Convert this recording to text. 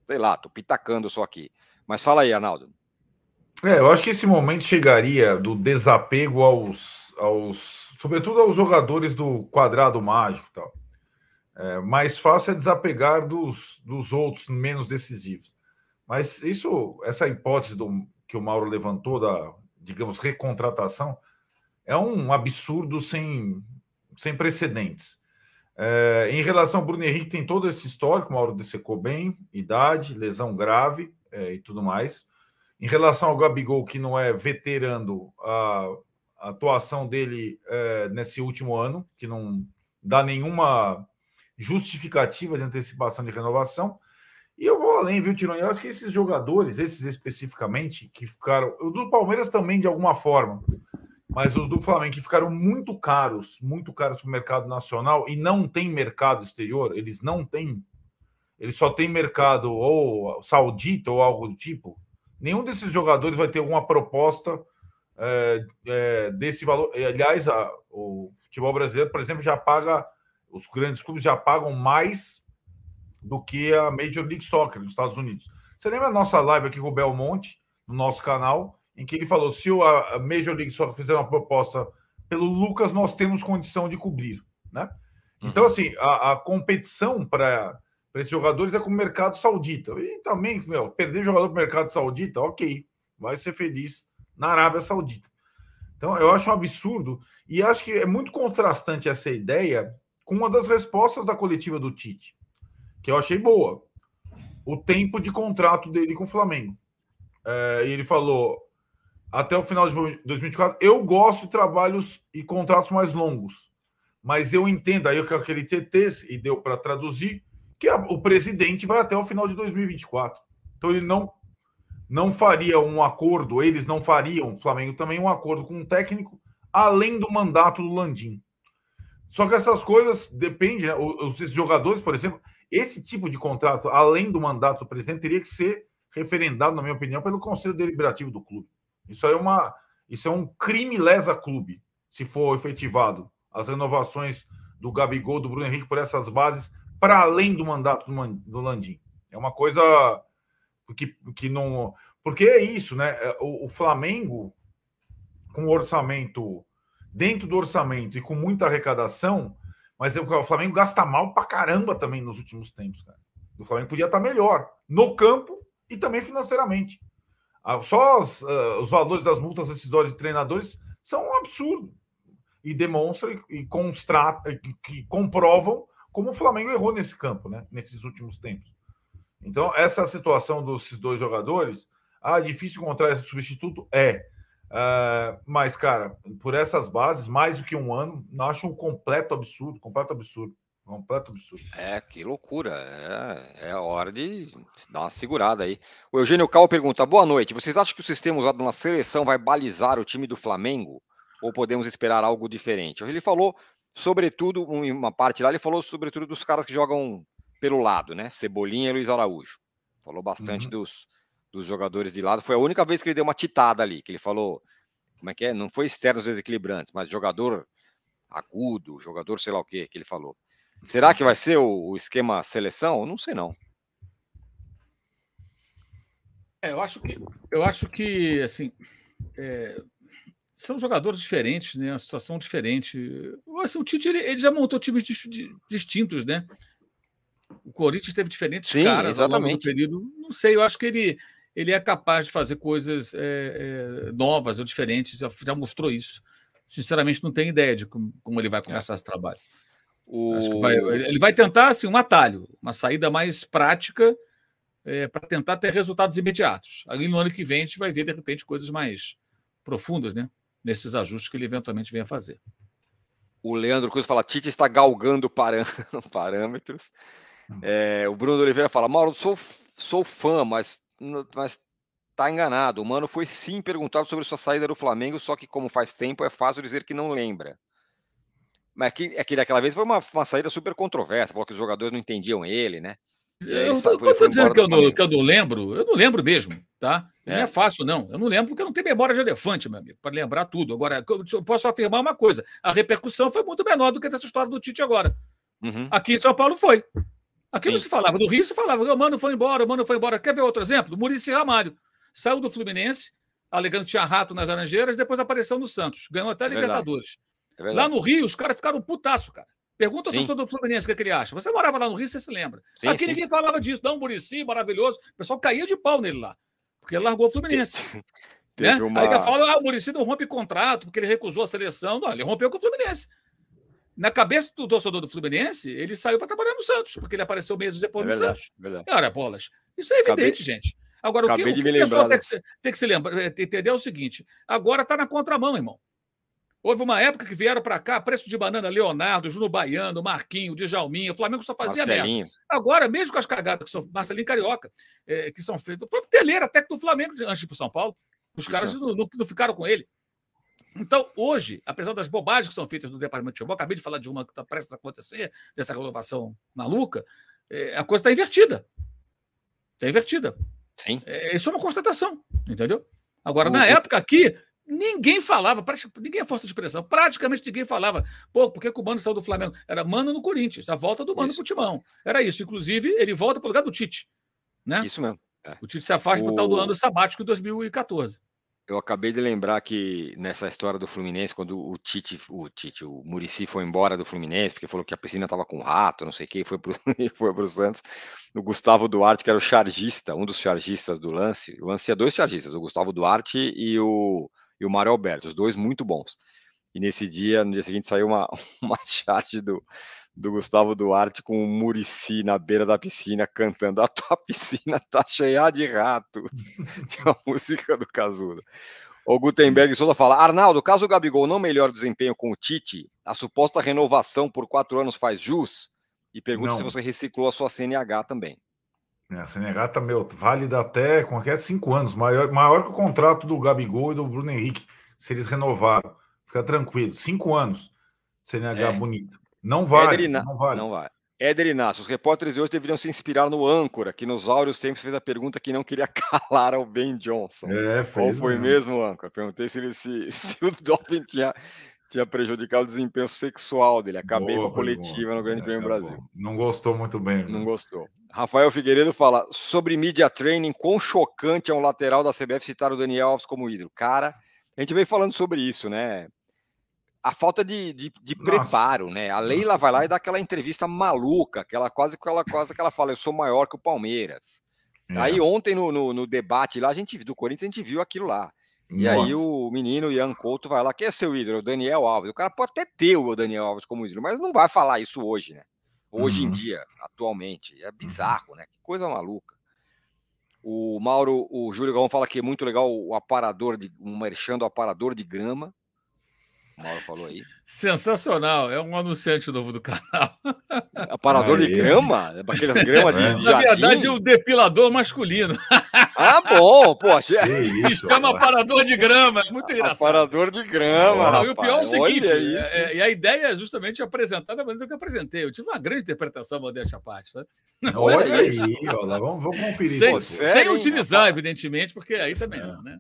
Sei lá, tô pitacando só aqui. Mas fala aí, Arnaldo. Eu acho que esse momento chegaria do desapego sobretudo aos jogadores do quadrado mágico e tal. Mais fácil é desapegar dos outros menos decisivos. Mas essa hipótese que o Mauro levantou da, digamos, recontratação é um absurdo sem precedentes. Em relação ao Bruno Henrique, tem todo esse histórico, o Mauro dissecou bem, idade, lesão grave e tudo mais. Em relação ao Gabigol, que não é veterano, a atuação dele nesse último ano, que não dá nenhuma justificativa de antecipação de renovação. E eu vou além, viu, Tironi? Eu acho que esses jogadores, esses especificamente, que ficaram. Os do Palmeiras também, de alguma forma, mas os do Flamengo, que ficaram muito caros para o mercado nacional e não tem mercado exterior, eles não têm. Eles só têm mercado ou saudita ou algo do tipo. Nenhum desses jogadores vai ter alguma proposta desse valor. Aliás, o futebol brasileiro, por exemplo, já paga. Os grandes clubes já pagam mais do que a Major League Soccer dos Estados Unidos. Você lembra a nossa live aqui com o Belmonte, no nosso canal, em que ele falou: se a Major League Soccer fizer uma proposta pelo Lucas, nós temos condição de cobrir, né? Então, assim, a competição para esses jogadores é com o mercado saudita. E também, perder jogador para o mercado saudita, ok, vai ser feliz na Arábia Saudita. Então, eu acho um absurdo e acho que é muito contrastante essa ideia com uma das respostas da coletiva do Tite, que eu achei boa. O tempo de contrato dele com o Flamengo. E ele falou, até o final de 2024, eu gosto de trabalhos e contratos mais longos, mas eu entendo, aí com aquele TT, e deu para traduzir, que o presidente vai até o final de 2024. Então ele não faria um acordo, eles não fariam, o Flamengo também, um acordo com um técnico além do mandato do Landim. Só que essas coisas dependem, né? Os jogadores, por exemplo, esse tipo de contrato, além do mandato do presidente, teria que ser referendado, na minha opinião, pelo Conselho Deliberativo do clube. Isso é um crime lesa clube, se for efetivado as renovações do Gabigol, do Bruno Henrique, por essas bases, para além do mandato do Landim. É uma coisa que não... Porque é isso, né? O Flamengo, com orçamento... dentro do orçamento e com muita arrecadação, mas o Flamengo gasta mal pra caramba também nos últimos tempos, cara. O Flamengo podia estar melhor no campo e também financeiramente. Só os valores das multas rescisórias de treinadores são um absurdo e demonstram que comprovam como o Flamengo errou nesse campo, né? Nesses últimos tempos. Então, essa situação desses dois jogadores, difícil encontrar esse substituto? Mas, cara, por essas bases, mais do que um ano, eu acho um completo absurdo. Que loucura. É hora de dar uma segurada aí. O Eugênio Cal pergunta: boa noite. Vocês acham que o sistema usado na seleção vai balizar o time do Flamengo? Ou podemos esperar algo diferente? Ele falou, sobretudo, em uma parte lá, ele falou sobretudo dos caras que jogam pelo lado, né? Cebolinha e Luiz Araújo. Falou bastante dos jogadores de lado. Foi a única vez que ele deu uma titada ali, que ele falou, como é que é? Não foi externos desequilibrantes, mas jogador agudo, jogador sei lá o que ele falou. Será que vai ser o esquema seleção? Não sei, não. Eu acho que assim, são jogadores diferentes, né? Uma situação diferente. Assim, o Tite ele já montou times distintos, né? O Corinthians teve diferentes caras ao longo do período. Não sei, eu acho que ele é capaz de fazer coisas novas ou diferentes, já mostrou isso. Sinceramente, não tenho ideia de como ele vai começar esse trabalho. Acho que ele vai tentar assim, um atalho, uma saída mais prática para tentar ter resultados imediatos. Aí no ano que vem a gente vai ver, de repente, coisas mais profundas, né? Nesses ajustes que ele eventualmente venha fazer. O Leandro Cruz fala: Tite está galgando parâmetros. O Bruno Oliveira fala: Mauro, sou fã, mas está enganado. O Mano foi sim perguntado sobre sua saída do Flamengo, só que como faz tempo é fácil dizer que não lembra. Mas que daquela vez foi uma saída super controversa, falou que os jogadores não entendiam ele, né? Eu estou dizendo que eu não lembro mesmo, tá? Não é fácil, não. Eu não lembro porque eu não tenho memória de elefante, meu amigo, para lembrar tudo. Agora, eu posso afirmar uma coisa: a repercussão foi muito menor do que essa história do Tite agora. Aqui em São Paulo foi. Aquilo se falava. No Rio se falava, o Mano foi embora, o Mano foi embora. Quer ver outro exemplo? Muricy Ramalho. Saiu do Fluminense, alegando que tinha rato nas Laranjeiras, depois apareceu no Santos. Ganhou até Libertadores. Lá no Rio, os caras ficaram putaço, cara. Pergunta ao torcedor do Fluminense o que ele acha. Você morava lá no Rio, você se lembra. Aqui ninguém falava disso. Não, Muricy, maravilhoso. O pessoal caía de pau nele lá. Porque ele largou o Fluminense. Né? Aí ainda fala, o Muricy não rompe contrato, porque ele recusou a seleção. Não, ele rompeu com o Fluminense. Na cabeça do torcedor do Fluminense, ele saiu para trabalhar no Santos, porque ele apareceu meses depois no Santos. Ora, bolas. Isso é evidente, gente. Agora, o que o pessoal tem que se lembrar, entender é o seguinte: agora está na contramão, irmão. Houve uma época que vieram para cá, preço de banana, Leonardo, Júnior Baiano, Marquinho, Djalminha, o Flamengo só fazia merda. Agora, mesmo com as cagadas que são Marcelinho Carioca, que são feitas, o próprio Teleira, até do Flamengo, antes de ir para o São Paulo, os caras não ficaram com ele. Então, hoje, apesar das bobagens que são feitas no departamento de futebol, acabei de falar de uma que está prestes a acontecer, dessa renovação maluca, a coisa está invertida. Está invertida. Sim. Isso é uma constatação, entendeu? Agora, na época aqui, ninguém falava, ninguém é força de expressão, praticamente ninguém falava. Pô, por que o Mano saiu do Flamengo? Era Mano no Corinthians, a volta do Mano para o Timão. Era isso. Inclusive, ele volta para o lugar do Tite. Né? Isso mesmo. O Tite se afasta para o tal do ano sabático em 2014. Eu acabei de lembrar que nessa história do Fluminense, quando o Muricy foi embora do Fluminense, porque falou que a piscina estava com rato, não sei o que, e foi pro Santos, o Gustavo Duarte, que era o chargista, um dos chargistas do lance. O lance tinha 2 chargistas, o Gustavo Duarte e o Mário Alberto, os 2 muito bons. E no dia seguinte, saiu uma charge do Gustavo Duarte com o Muricy na beira da piscina cantando "A tua piscina tá cheia de ratos". Tinha uma música do Cazuza. O Gutenberg Souza fala: Arnaldo, caso o Gabigol não melhore o desempenho com o Tite, a suposta renovação por 4 anos faz jus? E pergunta se você reciclou a sua CNH também. A CNH tá, válida até 5 anos, maior que o contrato do Gabigol e do Bruno Henrique, se eles renovaram. Fica tranquilo, 5 anos, CNH bonita. Não vale, não vale. Éder Inácio, os repórteres de hoje deveriam se inspirar no âncora, que nos áureos tempos fez a pergunta que não queria calar ao Ben Johnson. Qual foi mesmo, âncora? Perguntei se o doping tinha prejudicado o desempenho sexual dele. Acabei com a coletiva no Grande Prêmio Brasil. Não gostou muito bem. Não gostou. Rafael Figueiredo fala sobre media training, quão chocante é um lateral da CBF citar o Daniel Alves como ídolo. Cara, a gente vem falando sobre isso, né? A falta de preparo, né? A Leila vai lá e dá aquela entrevista maluca, quase que ela fala, eu sou maior que o Palmeiras. Aí ontem no debate lá, do Corinthians, a gente viu aquilo lá. E aí o menino Ian Couto vai lá, quem é seu ídolo? O Daniel Alves. O cara pode até ter o Daniel Alves como ídolo, mas não vai falar isso hoje, né? Hoje em dia, atualmente. É bizarro, né? Que coisa maluca. O Júlio Galvão fala que é muito legal o aparador, um merchan do aparador de grama. O Mauro falou aí. Sensacional, é um anunciante novo do canal. Aparador de grama? Aquelas gramas de jardim? Na verdade, é o depilador masculino. Ah, bom, poxa. Chama aparador de grama, é muito engraçado. Aparador de grama, e o pior é o seguinte, e a ideia é justamente apresentar da maneira que eu apresentei. Eu tive uma grande interpretação, modéstia à parte. Né? Olha aí, vamos conferir. Sem utilizar, evidentemente, porque aí também não, né?